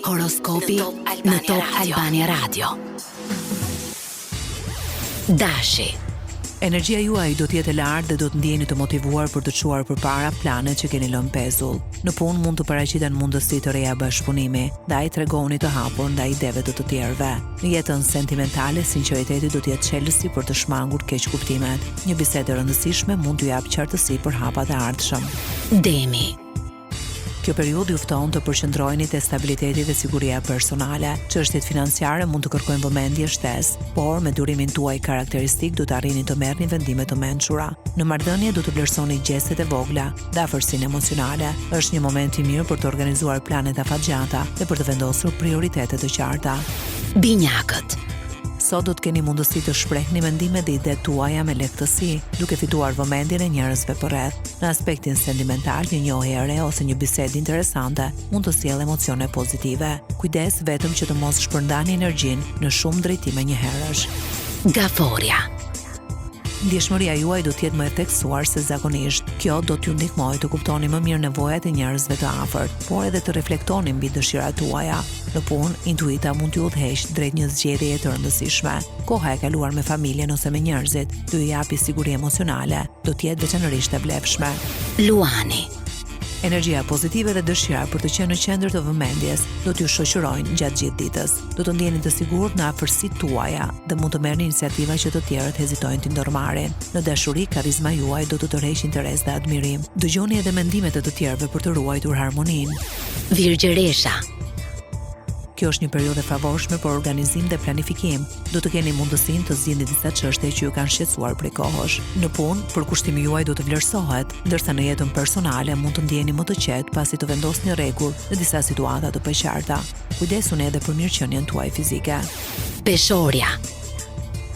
Horoskopi në Top Albania Radio. Dashi. Energjia juaj do të jetë e lartë dhe do të ndjeni të motivuar për të çuar përpara planet që keni lënë pezull. Në punë mund të paraqiten mundësi të reja bashkëpunimi, ndaj tregoni të hapur ndaj ideve të tjerëve. Në jetën sentimentale, sinqeriteti do të jetë çelësi për të shmangur keq kuptimet. Një bisedë e rëndësishme mund t'ju jap qartësi për hapat e ardhshëm. Demi. Kjo periudhë ju fton të përqendroheni te stabiliteti dhe siguria personale. Çështjet financiare mund të kërkojnë vëmendje shtesë, por me durimin tuaj karakteristik do të arrini të merrni vendime të mençura. Në marrëdhënie do të vlerësoni gjestet e vogla dhe afërsinë emocionale. Është një moment i mirë për të organizuar plane të afatgjata dhe për të vendosur prioritete të qarta. Binjakët. Sot do të keni mundësi të shprehni mendimet dhe idetë tuaja me lehtësi, duke fituar vëmendjen e njerëzve përreth. Në aspektin sentimental, një njohje e re ose një bisedë interesante mund të sjellë emocione pozitive. Kujdes vetëm që të mos shpërndani energjinë në shumë drejtime njëherësh. Gaforia. Ndjeshmëria juaj do të jetë më e theksuar se zakonisht. Kjo do t'ju ndihmojë të kuptoni më mirë nevojat e njerëzve të afërt, por edhe të reflektoni mbi dëshirat tuaja. Në punë, intuita mund t'ju udhëheqë drejt një zgjedhjeje të rëndësishme. Koha e kaluar me familjen ose me njerëzit do ju japi siguri emocionale, do të jetë veçanërisht e vlefshme. Luani. Energjia pozitive dhe dëshira për të qenë në qendër të vëmendjes do t'ju shoqërojnë gjatë gjithë ditës. Do të ndjeni të sigurt në afërsitë tuaja dhe mund të merrni iniciativa që të tjerët hezitojnë t'i ndërmarrin. Në dashuri, karizma juaj do të tërheqë interes dhe admirim. Dëgjoni edhe mendimet e të tjerëve për të ruajtur harmoninë. Virgjëresha. Kjo është një periudhë e favorshme për organizim dhe planifikim. Do të keni mundësinë të zgjidhni disa çështje që ju kanë shqetësuar prej kohësh. Në punë, përkushtimi juaj do të vlerësohet, ndërsa në jetën personale mund të ndjeni më të qetë pasi të vendosni rregull në disa situata të paqarta. Kujdesuni edhe për mirëqenien tuaj fizike. Peshorja.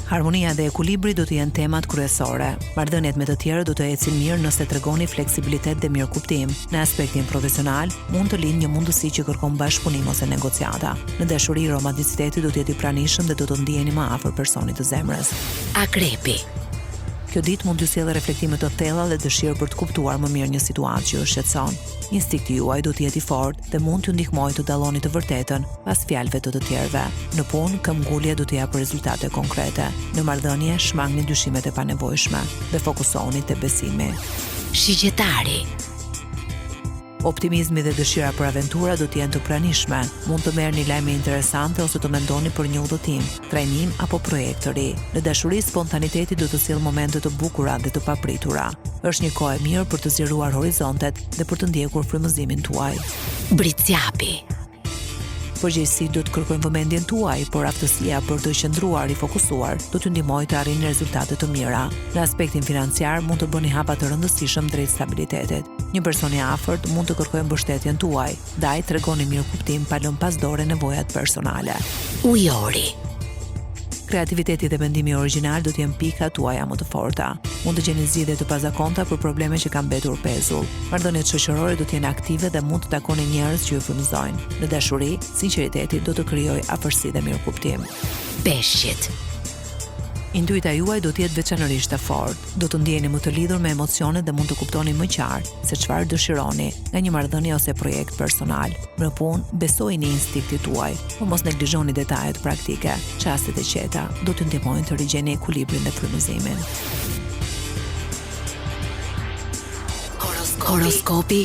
Harmonia dhe ekuilibri do të jenë temat kryesore. Marrëdhëniet me të tjerët do të ecin mirë nëse tregoni fleksibilitet dhe mirëkuptim. Në aspektin profesional, mund të lindë një mundësi që kërkon bashkëpunim ose negociata. Në dashuri, romanticiteti do të jetë i pranishëm dhe do të ndiheni më afër personit të zemrës. Akrepi. Kjo ditë mund t'ju sjellë reflektime të thella dhe dëshirë për të kuptuar më mirë një situatë që ju shqetëson. Instinkti juaj do të jetë i fortë dhe mund t'ju ndihmojë të dalloni të vërtetën pas fjalëve të tjerëve. Në punë, këmbgulja do të japë rezultate konkrete. Në marrëdhënie, shmangni dyshimet e panevojshme dhe fokusoni te besimi. Shigjetari. Optimizmi dhe dëshira për aventura do të jenë të pranishme. Mund të merrni lajme interesante ose të mendoni për një udhëtim, trajnim apo projekt të ri. Në dashuri, spontaniteti do të sjellë momente të bukura dhe të papritura. Është një kohë e mirë për të zgjeruar horizontet dhe për të ndjekur frymëzimin tuaj. Britsjapi. Përgjegjësi do të kërkojnë vëmendjen tuaj, por aftësia për të qëndruar i fokusuar do t'ju ndihmojë të arrini rezultate të mira. Në aspektin financiar mund të bëni hapa të rëndësishëm drejt stabilitetit. Një person i afërt mund të kërkojë mbështetjen tuaj, ndaj tregoni mirëkuptim pa lënë pas dore nevojat personale. Ujori. Kreativiteti dhe mendimi origjinal do të jenë pikat tuaja më të forta. Mund të gjeni zgjidhje të pazakonta për probleme që kanë mbetur pezull. Marrëdhëniet shoqërore do të jenë aktive dhe mund të takoni njerëz që ju frymëzojnë. Në dashuri, sinqeriteti do të krijojë afërsi dhe mirëkuptim. Peshqit. Intuita juaj do të jetë veçanërisht e fortë. Do të ndjeni më të lidhur me emocionet dhe mund të kuptoni më qartë se çfarë dëshironi nga një marrëdhënie ose projekt personal. Në punë, besojini instinktit tuaj, por mos neglizhoni detajet praktike. Çastet e qeta do t'ju ndihmojnë të rigjeni ekuilibrin dhe frymëzimin. Horoskopi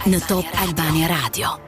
në Top Albania Radio.